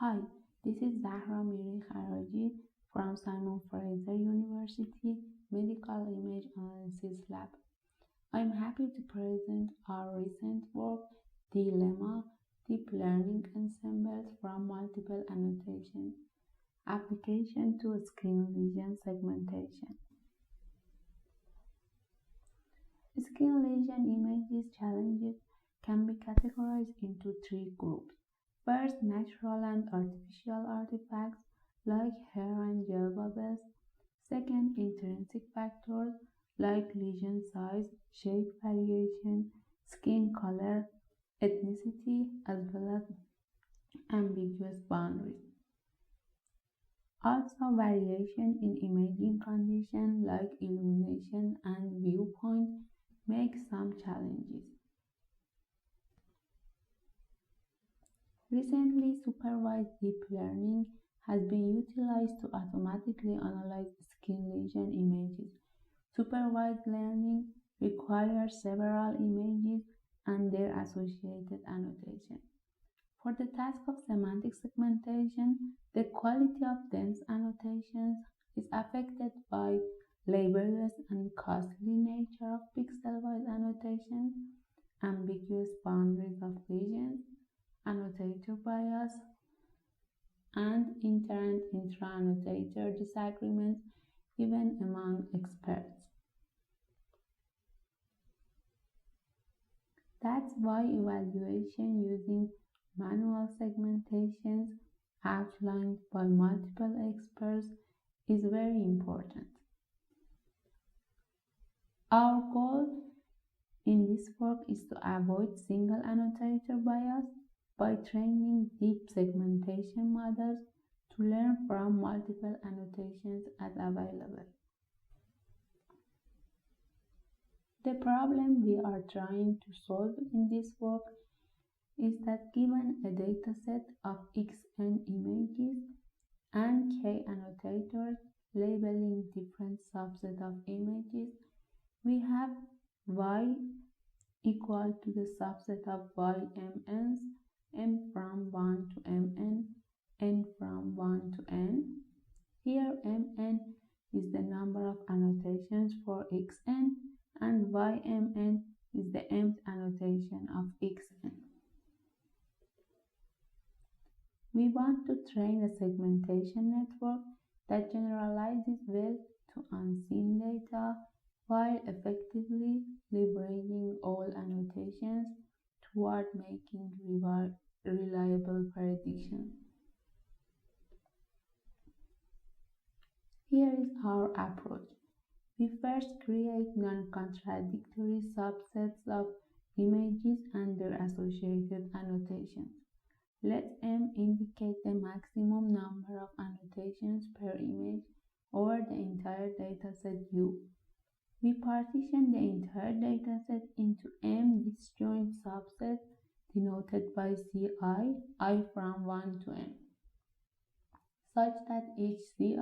Hi, this is Zahra Mirikharaji from Fraser University Medical Image Analysis Lab. I'm happy to present our recent work, D-LEMA, Deep Learning Ensembles from Multiple Annotations, Application to Skin Lesion Segmentation. Skin lesion images challenges can be categorized into three groups. First, natural and artificial artifacts like hair and gel bubbles. Second, intrinsic factors like lesion size, shape variation, skin color, ethnicity, as well as ambiguous boundaries. Also, variation in imaging conditions like illumination and viewpoint make some challenges. Recently, supervised deep learning has been utilized to automatically analyze skin lesion images. Supervised learning requires several images and their associated annotation. For the task of semantic segmentation, the quality of dense annotations is affected by laborious and costly nature of pixel-wise annotations, ambiguous boundaries of lesions, annotator bias, and inter- and intra-annotator disagreements even among experts. That's why evaluation using manual segmentations outlined by multiple experts is very important. Our goal in this work is to avoid single annotator bias by training deep segmentation models to learn from multiple annotations as available. The problem we are trying to solve in this work is that given a dataset of xn images and k annotators labeling different subsets of images, we have y equal to the subset of ymn's, m from 1 to mn, n from 1 to n. Here mn is the number of annotations for xn and ymn is the mth annotation of xn. We want to train a segmentation network that generalizes well to unseen data while effectively leveraging all annotations toward making reliable predictions. Here is our approach. We first create non-contradictory subsets of images and their associated annotations. Let M indicate the maximum number of annotations per image over the entire dataset U. We partition the entire dataset into M disjoint subsets denoted by Ci, I from 1 to n, such that each Ci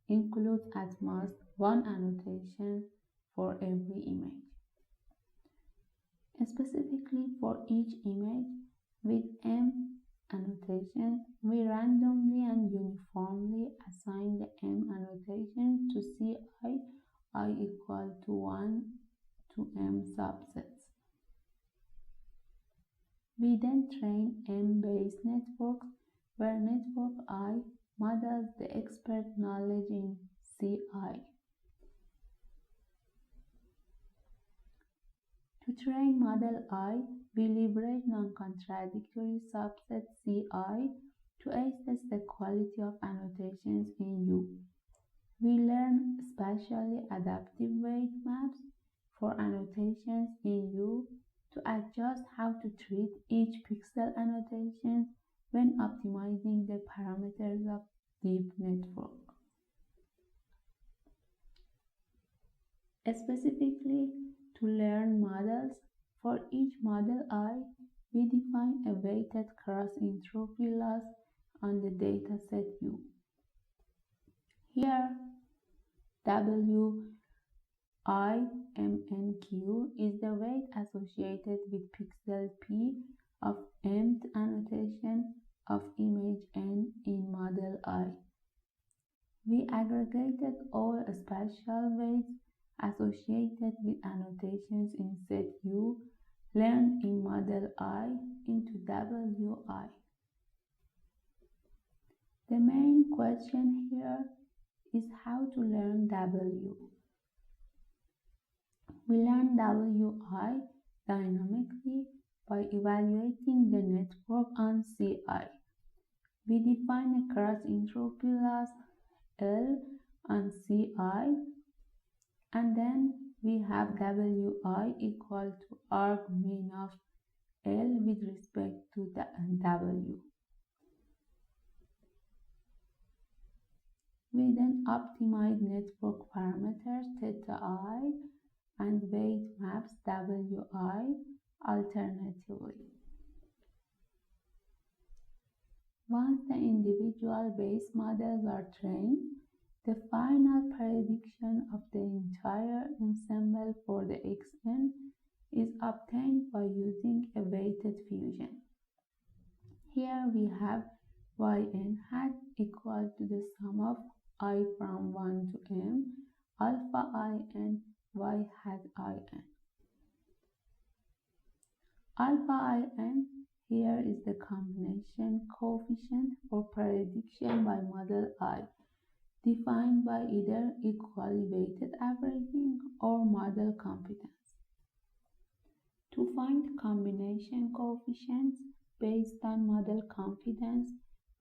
includes at most one annotation for every image. Specifically for each image with M annotation, we randomly and uniformly assign the M annotation to Ci, I equal to 1 to M subsets. We then train M-based networks where network I models the expert knowledge in Ci. To train model I, we leverage non-contradictory subset Ci to assess the quality of annotations in U. We learn spatially adaptive weight maps for annotations in U to adjust how to treat each pixel annotation when optimizing the parameters of deep network. Specifically, to learn models, for each model I, we define a weighted cross-entropy loss on the dataset U. Here, W I MNQ is the weight associated with pixel P of mth annotation of image n I. We aggregated all spatial weights associated with annotations in set U learned in model I into WI. The main question here is how to learn W. We learn WI dynamically by evaluating the network on CI. We define a cross entropy loss L on CI, and then we have WI equal to arg mean of L with respect to the W. We then optimize network parameters theta I and weight maps WI alternatively. Once the individual base models are trained, the final prediction of the entire ensemble for the Xn is obtained by using a weighted fusion. Here we have yn hat equal to the sum of I from 1 to m alpha in y hat in. Alpha in here is the combination coefficient for prediction by model I, defined by either equally weighted averaging or model competence. To find combination coefficients based on model confidence,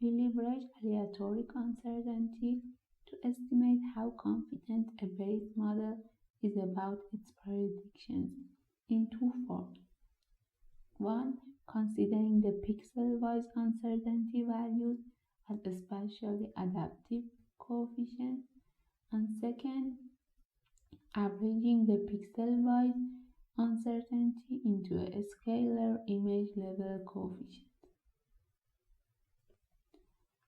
we leverage aleatoric uncertainty to estimate how confident a base model is about its predictions in two forms. One, considering the pixel-wise uncertainty values as a spatially adaptive coefficient, and second, averaging the pixel-wise uncertainty into a scalar image level coefficient.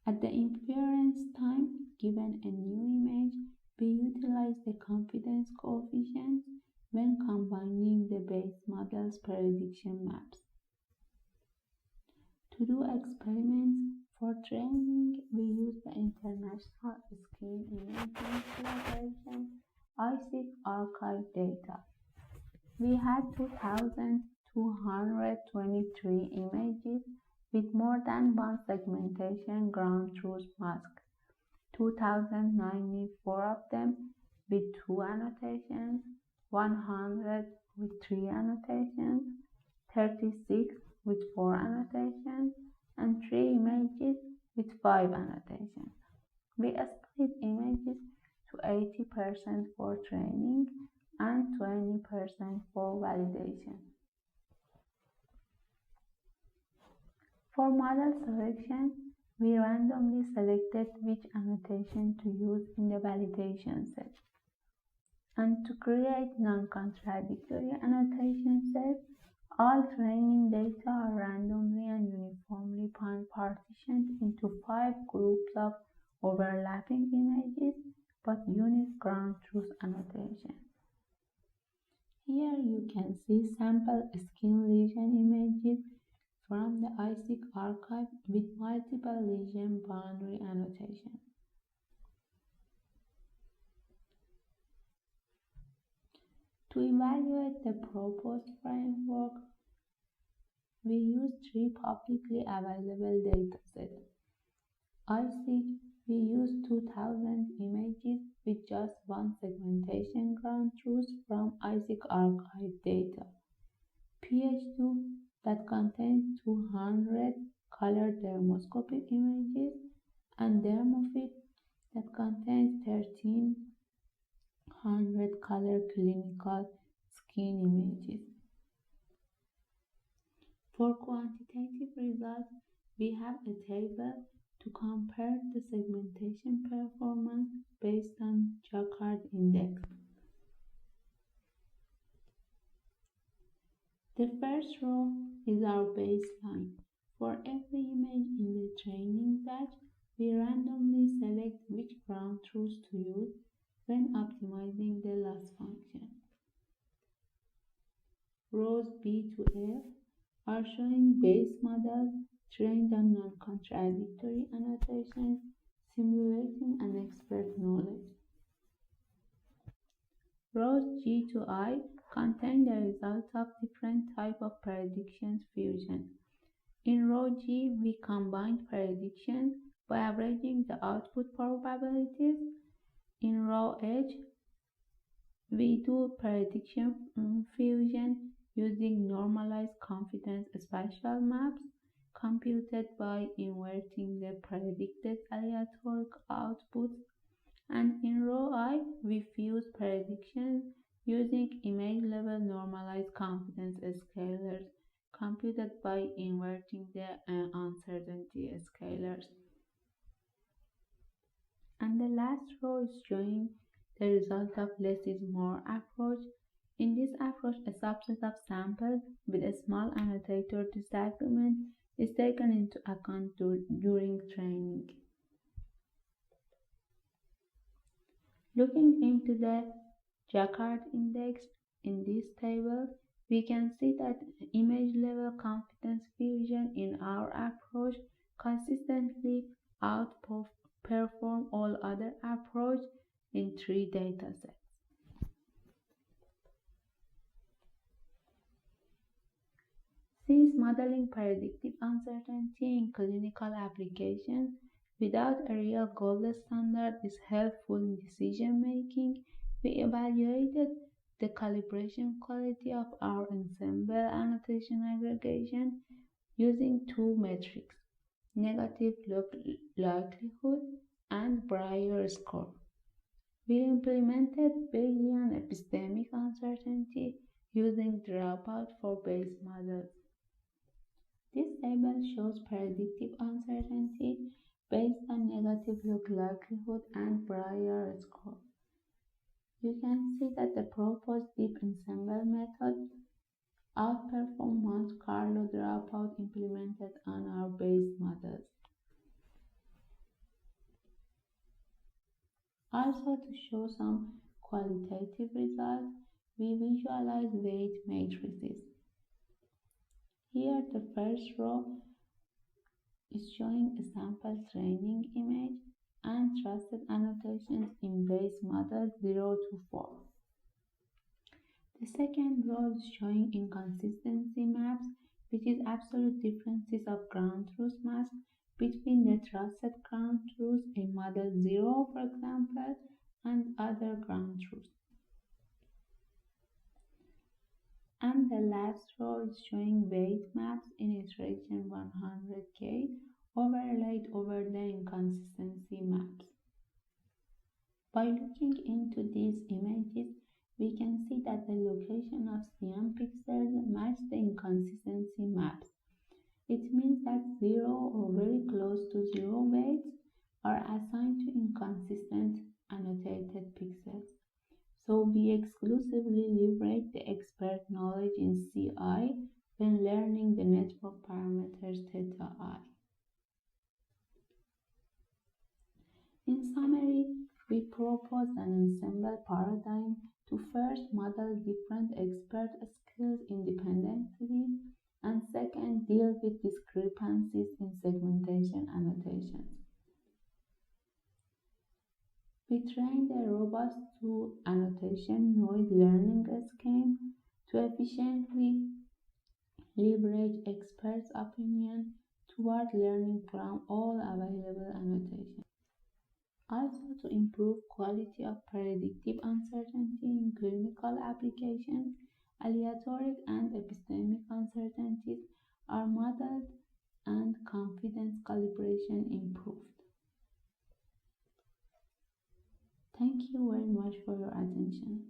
At the inference time, given a new image, we utilize the confidence coefficient when combining the base model's prediction maps. To do experiments for training, we use the International Screen Imaging Collaboration ISIC archive data. We had 2,223 images with more than one segmentation ground truth mask, 2,094 of them with 2 annotations, 100 with 3 annotations, 36 with 4 annotations, and 3 images with 5 annotations. We split images to 80% for training and 20% for validation. For model selection, we randomly selected which annotation to use in the validation set. And to create non-contradictory annotation sets, all training data are randomly and uniformly partitioned into 5 groups of overlapping images but unique ground truth annotation. Here you can see sample skin lesion images from the ISIC archive with multiple lesion boundary annotations. To evaluate the proposed framework, we use 3 publicly available datasets. ISIC, we use 2,000 images with just one segmentation ground truth from ISIC archive data. PH2, that contains 200 color dermoscopic images, and Dermofit, that contains 1,300 color clinical skin images. For quantitative results, we have a table to compare the segmentation performance based on Jacquard index. The first row is our baseline. For every image in the training batch, we randomly select which ground truth to use when optimizing the loss function. Rows B to F are showing base models trained on non-contradictory annotations simulating an expert knowledge. Rows G to I contain the result of different types of predictions fusion. In row G, we combine predictions by averaging the output probabilities. In row H, we do prediction fusion using normalized confidence spatial maps computed by inverting the predicted aleatoric outputs. And in row I, we fuse predictions using image-level normalized confidence scalars computed by inverting the uncertainty scalars. And the last row is showing the result of less is more approach. In this approach, a subset of samples with a small annotator disagreement is taken into account during training. Looking into the Jaccard index in this table, we can see that image-level confidence fusion in our approach consistently outperform all other approaches in 3 datasets. Since modeling predictive uncertainty in clinical applications without a real gold standard is helpful in decision making, we evaluated the calibration quality of our ensemble annotation aggregation using 2 metrics, negative likelihood and Breyer score. We implemented Bayesian epistemic uncertainty using dropout for base models. This table shows predictive uncertainty based on negative likelihood and Breyer score. You can see that the proposed deep ensemble method outperformed Monte Carlo dropout implemented on our base models. Also, to show some qualitative results, we visualize weight matrices. Here, the first row is showing a sample training image and trusted annotations in base model 0 to 4. The second row is showing inconsistency maps, which is absolute differences of ground truth maps between the trusted ground truths in model 0, for example, and other ground truths. And the last row is showing weight maps in iteration 100K overlaid over the inconsistency maps. By looking into these images, we can see that the location of CM pixels match the inconsistency maps. It means that 0 or very close to 0 weights are assigned to inconsistent annotated pixels. So we exclusively leverage the expert knowledge in CI when learning the network parameters theta I. In summary, we propose an ensemble paradigm to first model different expert skills independently, and second, deal with discrepancies in segmentation annotations. We trained a robust 2 annotation noise learning scheme to efficiently leverage experts' opinion toward learning from all available annotations. Also, to improve quality of predictive uncertainty in clinical applications, aleatoric and epistemic uncertainties are modeled and confidence calibration improved. Thank you very much for your attention.